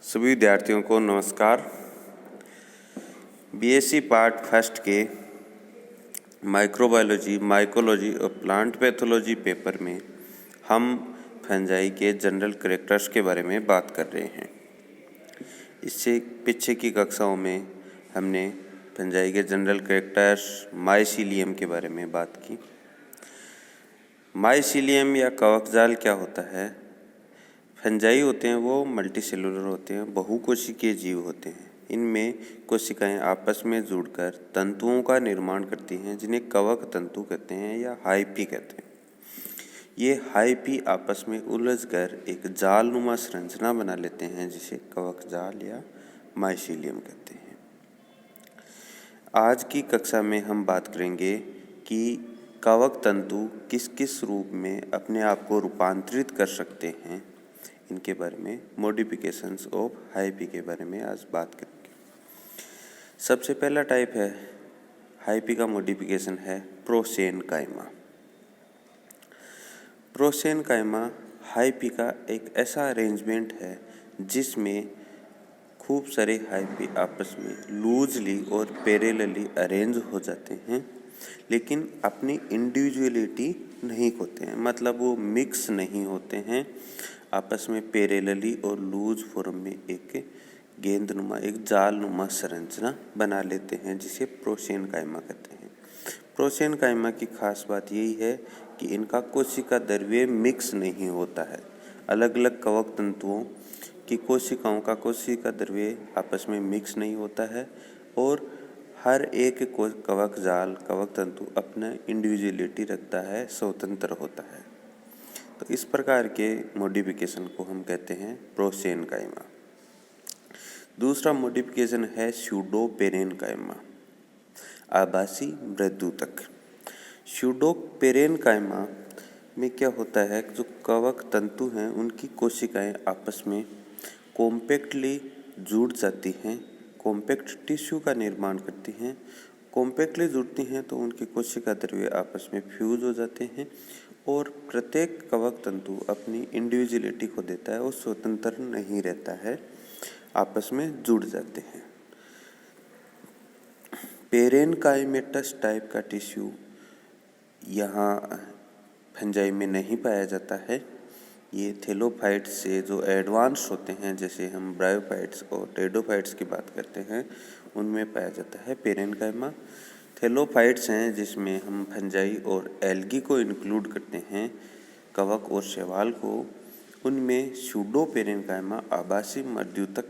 सभी विद्यार्थियों को नमस्कार। बीएससी पार्ट फर्स्ट के माइक्रोबायोलॉजी, माइकोलॉजी और प्लांट पैथोलॉजी पेपर में हम फंजाई के जनरल कैरेक्टर्स के बारे में बात कर रहे हैं। इससे पीछे की कक्षाओं में हमने फंजाई के जनरल कैरेक्टर्स माइसीलियम के बारे में बात की। माइसीलियम या कवकजाल क्या होता है? फंजाई होते हैं वो मल्टीसेलुलर होते हैं, बहुकोशिकीय जीव होते हैं। इनमें कोशिकाएं आपस में जुड़कर तंतुओं का निर्माण करती हैं, जिन्हें कवक तंतु कहते हैं या हाइफी कहते हैं। ये हाइफी आपस में उलझकर एक जालनुमा संरचना बना लेते हैं, जिसे कवक जाल या माइसीलियम कहते हैं। आज की कक्षा में हम बात करेंगे कि कवक तंतु किस किस रूप में अपने आप को रूपांतरित कर सकते हैं। इनके बारे में, मॉडिफिकेशंस ऑफ हाइफी के बारे में आज बात करेंगे। सबसे पहला टाइप है हाइफी का मॉडिफिकेशन है प्रोसेनकाइमा। प्रोसेनकाइमा हाइफी का एक ऐसा अरेंजमेंट है जिसमें खूब सारे हाइफी आपस में लूजली और पैरेलली अरेंज हो जाते हैं, लेकिन अपनी इंडिविजुअलिटी नहीं खोते हैं, मतलब वो मिक्स नहीं होते हैं। आपस में पैरेलली और लूज फॉर्म में एक गेंदनुमा, एक जालनुमा संरचना बना लेते हैं, जिसे प्रोसेनकाइमा कहते हैं। प्रोसेनकाइमा की खास बात यही है कि इनका कोशिका द्रव्य मिक्स नहीं होता है। अलग अलग कवक तंतुओं की कोशिकाओं का कोशिका द्रव्य आपस में मिक्स नहीं होता है और हर एक कवक जाल, कवक तंतु अपना इंडिविजुअलिटी रखता है, स्वतंत्र होता है। तो इस प्रकार के मॉडिफिकेशन को हम कहते हैं प्रोसेनकाइमा। दूसरा मॉडिफिकेशन है स्यूडोपेरेनकाइमा, आभासी मृदुतक। स्यूडोपेरेनकाइमा में क्या होता है, जो कवक तंतु हैं उनकी कोशिकाएं आपस में कॉम्पैक्टली जुड़ जाती हैं, कॉम्पैक्ट टिश्यू का निर्माण करती हैं। कॉम्पैक्टली जुड़ती हैं तो उनकी कोशिका द्रव्य आपस में फ्यूज हो जाते हैं और प्रत्येक कवक तंतु अपनी इंडिविजुअलिटी को देता है और स्वतंत्र नहीं रहता है, आपस में जुड़ जाते हैं। पेरेनकाइमेटस टाइप का टिश्यू यहाँ फंजाई में नहीं पाया जाता है। ये थेलोफाइट्स से जो एडवांस होते हैं, जैसे हम ब्रायोफाइट्स और टेडोफाइट्स की बात करते हैं, उनमें पाया जाता है पेरेनकाइमा। थेलोफाइट्स हैं जिसमें हम फंजाई और एल्गी को इंक्लूड करते हैं, कवक और शैवाल को। उनमें स्यूडोपेरेनकाइमा आभासी मृदुतक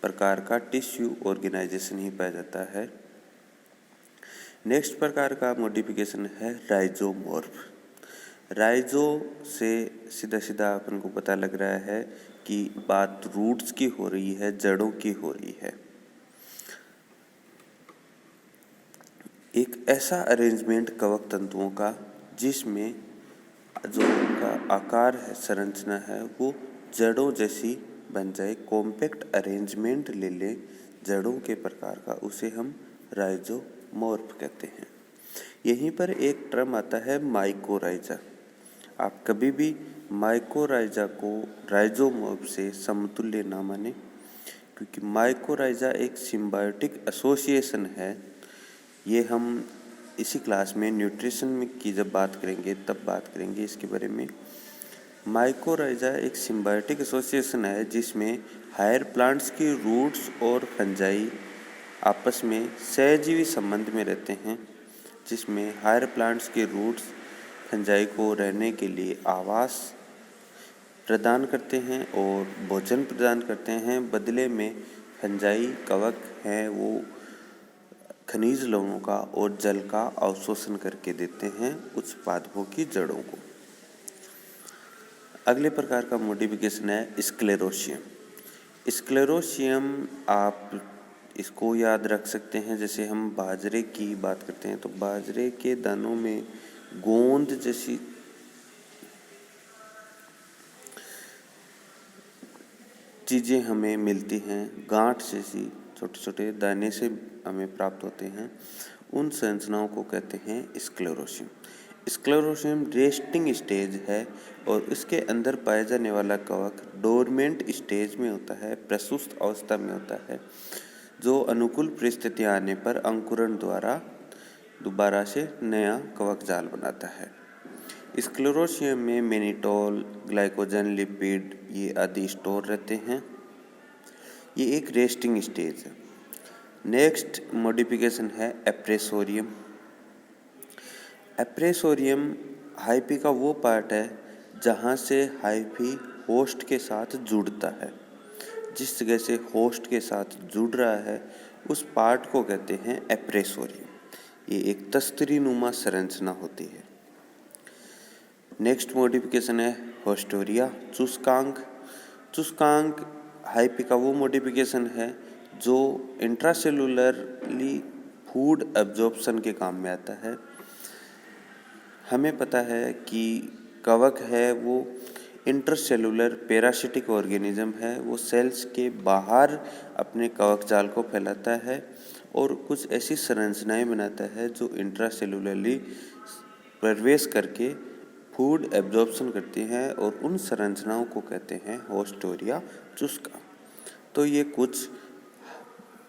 प्रकार का टिश्यू ऑर्गेनाइजेशन ही पाया जाता है। नेक्स्ट प्रकार का मॉडिफिकेशन है राइजोमॉर्फ। राइजो से सीधा सीधा अपन को पता लग रहा है कि बात रूट्स की हो रही है, जड़ों की हो रही है। एक ऐसा अरेंजमेंट कवक तंतुओं का जिसमें जो उनका आकार है, संरचना है, वो जड़ों जैसी बन जाए, कॉम्पैक्ट अरेंजमेंट ले ले जड़ों के प्रकार का, उसे हम राइजोमॉर्फ कहते हैं। यहीं पर एक टर्म आता है माइकोराइजा। आप कभी भी माइकोराइजा को राइजोमॉर्फ से समतुल्य ना माने, क्योंकि माइकोराइजा एक सिम्बायोटिक एसोसिएशन है। ये हम इसी क्लास में न्यूट्रिशन में की जब बात करेंगे तब बात करेंगे इसके बारे में। माइकोराइजा एक सिम्बायोटिक एसोसिएशन है जिसमें हायर प्लांट्स की रूट्स और फंजाई आपस में सहजीवी संबंध में रहते हैं, जिसमें हायर प्लांट्स के रूट्स फंजाई को रहने के लिए आवास प्रदान करते हैं और भोजन प्रदान करते हैं। बदले में फंजाई कवक हैं वो खनिज लवणों का और जल का अवशोषण करके देते हैं उस पादपों की जड़ों को। अगले प्रकार का मॉडिफिकेशन है स्क्लेरोशियम। स्क्लेरोशियम आप इसको याद रख सकते हैं, जैसे हम बाजरे की बात करते हैं तो बाजरे के दानों में गोंद जैसी चीज़ें हमें मिलती हैं, गांठ जैसी छोटे छोटे दाने से हमें प्राप्त होते हैं। उन संरचनाओं को कहते हैं स्क्लेरोशियम। स्क्लेरोसियम रेस्टिंग स्टेज है और इसके अंदर पाया जाने वाला कवक डोरमेंट स्टेज में होता है, प्रसुप्त अवस्था में होता है, जो अनुकूल परिस्थितियां आने पर अंकुरण द्वारा दोबारा से नया कवक जाल बनाता है। स्क्लेरोसियम में मेनिटोल, ग्लाइकोजन, लिपिड ये आदि स्टोर रहते हैं। ये एक रेस्टिंग स्टेज है। नेक्स्ट मॉडिफिकेशन है एप्रेसोरियम। एप्रेसोरियम हाइफी का वो पार्ट है जहाँ से हाइफी होस्ट के साथ जुड़ता है। जिस जगह से होस्ट के साथ जुड़ रहा है उस पार्ट को कहते हैं एप्रेसोरियम। ये एक तस्तरी नुमा संरचना होती है। नेक्स्ट मॉडिफिकेशन है होस्टोरिया, चुस्कांक। चुस्कांक हाइफी का वो मॉडिफिकेशन है जो इंट्रासेलुलरली फूड एब्जॉर्प्शन के काम में आता है। हमें पता है कि कवक है वो इंटरसेलुलर पैरासिटिक ऑर्गेनिज्म है। वो सेल्स के बाहर अपने कवक जाल को फैलाता है और कुछ ऐसी संरचनाएं बनाता है जो इंट्रासेलुलरली प्रवेश करके फूड एब्जॉर्प्शन करती हैं और उन संरचनाओं को कहते हैं होस्टोरिया चुस्का। तो ये कुछ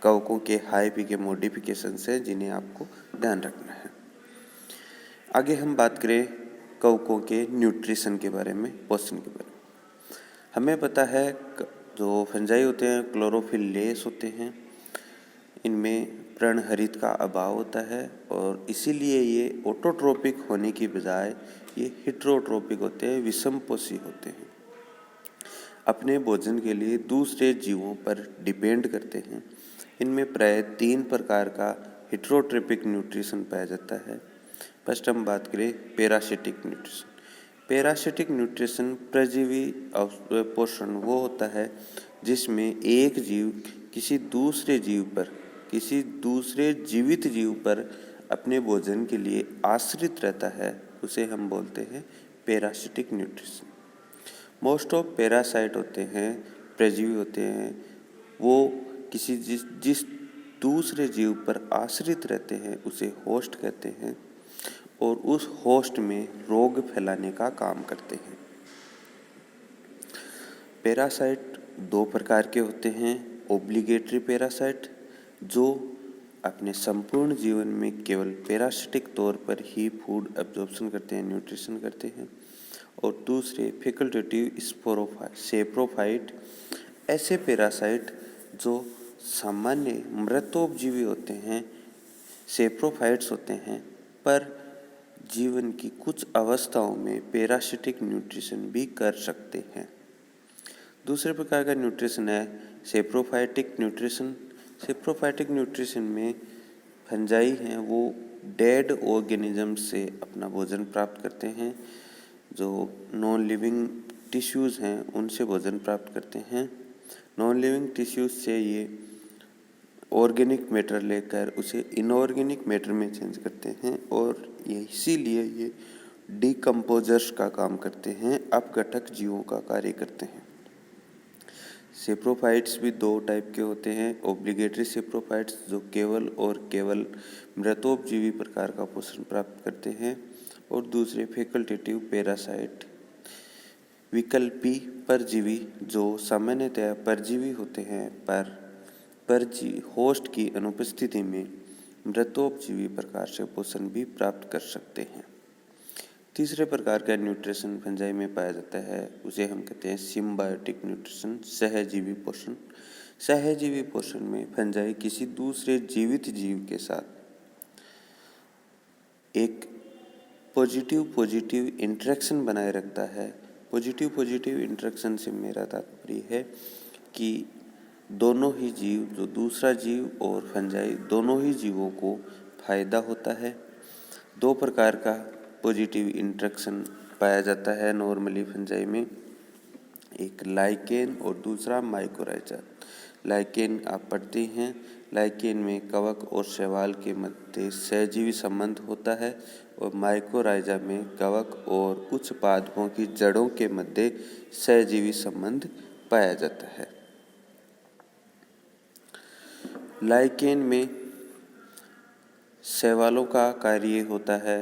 कवकों के हाइफी के मॉडिफिकेशंस हैं जिन्हें आपको ध्यान रखना है। आगे हम बात करें कवकों के न्यूट्रिशन के बारे में, पोषण के बारे में। हमें पता है जो फंजाई होते हैं क्लोरोफिल लेस होते हैं, इनमें पर्णहरित का अभाव होता है और इसीलिए ये ऑटोट्रोपिक होने की बजाय ये हेटेरोट्रोपिक होते हैं, विषमपोषी होते हैं। अपने भोजन के लिए दूसरे जीवों पर डिपेंड करते हैं। इनमें प्राय 3 प्रकार का हेटेरोट्रोपिक न्यूट्रिशन पाया जाता है। फर्स्ट हम बात करें पैरासिटिक न्यूट्रिशन। पैरासिटिक न्यूट्रिशन परजीवी पोषण वो होता है जिसमें एक जीव किसी दूसरे जीवित जीव पर अपने भोजन के लिए आश्रित रहता है, उसे हम बोलते हैं parasitic nutrition. Most of parasite होते हैं, परजीवी होते हैं, वो किसी जिस दूसरे जीव पर आश्रित रहते हैं उसे होस्ट कहते हैं और उस होस्ट में रोग फैलाने का काम करते हैं। पैरासाइट 2 प्रकार के होते हैं। ओब्लिगेटरी पैरासाइट जो अपने संपूर्ण जीवन में केवल पैरासिटिक तौर पर ही फूड एब्जॉर्प्शन करते हैं, न्यूट्रिशन करते हैं, और दूसरे फैकल्टेटिव सेप्रोफाइट, ऐसे पैरासाइट जो सामान्य मृतोपजीवी होते हैं, सेप्रोफाइट्स होते हैं, पर जीवन की कुछ अवस्थाओं में पैरासिटिक न्यूट्रिशन भी कर सकते हैं। दूसरे प्रकार का न्यूट्रिशन है सेप्रोफाइटिक न्यूट्रिशन। सेप्रोफाइटिक न्यूट्रिशन में फंजाई हैं वो डेड ऑर्गेनिज्म से अपना भोजन प्राप्त करते हैं। जो नॉन लिविंग टिश्यूज़ हैं उनसे भोजन प्राप्त करते हैं। नॉन लिविंग टिश्यूज़ से ये ऑर्गेनिक मैटर लेकर उसे इनऑर्गेनिक मैटर में चेंज करते हैं और इसीलिए ये डिकम्पोजर्स का काम करते हैं, अपघटक जीवों का कार्य करते हैं। सेप्रोफाइट्स भी 2 टाइप के होते हैं। ओब्लिगेटरी सेप्रोफाइट्स जो केवल मृतोपजीवी प्रकार का पोषण प्राप्त करते हैं और दूसरे फैकल्टेटिव पैरासाइट विकल्पी परजीवी जो सामान्यतः परजीवी होते हैं पर होस्ट की अनुपस्थिति में मृतोपजीवी प्रकार से पोषण भी प्राप्त कर सकते हैं। तीसरे प्रकार का न्यूट्रिशन फंजाई में पाया जाता है, उसे हम कहते हैं सिम्बायोटिक न्यूट्रिशन, सहजीवी पोषण। सहजीवी पोषण में फंजाई किसी दूसरे जीवित जीव के साथ एक पॉजिटिव इंटरेक्शन बनाए रखता है। पॉजिटिव इंटरेक्शन से मेरा तात्पर्य है कि दोनों ही जीव, जो दूसरा जीव और फंजाई, दोनों ही जीवों को फायदा होता है। 2 प्रकार का पॉजिटिव इंटरेक्शन पाया जाता है नॉर्मली फंजाई में, एक लाइकेन और दूसरा माइकोराइजा। लाइकेन आप पढ़ते हैं, लाइकेन में कवक और शैवाल के मध्य सहजीवी संबंध होता है और माइकोराइजा में कवक और कुछ पादपों की जड़ों के मध्य सहजीवी संबंध पाया जाता है। लाइकेन में शैवालों का कार्य होता है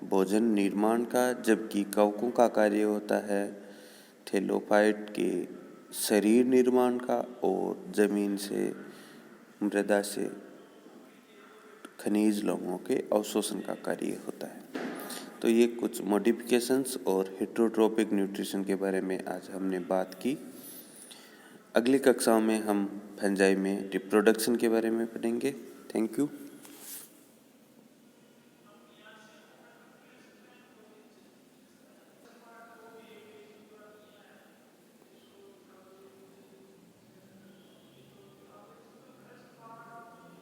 भोजन निर्माण का, जबकि कवकों का कार्य होता है थैलोफाइट के शरीर निर्माण का और जमीन से, मृदा से खनिज लवणों के अवशोषण का कार्य होता है। तो ये कुछ मॉडिफिकेशंस और हेटेरोट्रोपिक न्यूट्रिशन के बारे में आज हमने बात की। अगली कक्षाओं में हम फंजाई में रिप्रोडक्शन के बारे में पढ़ेंगे। Thank you.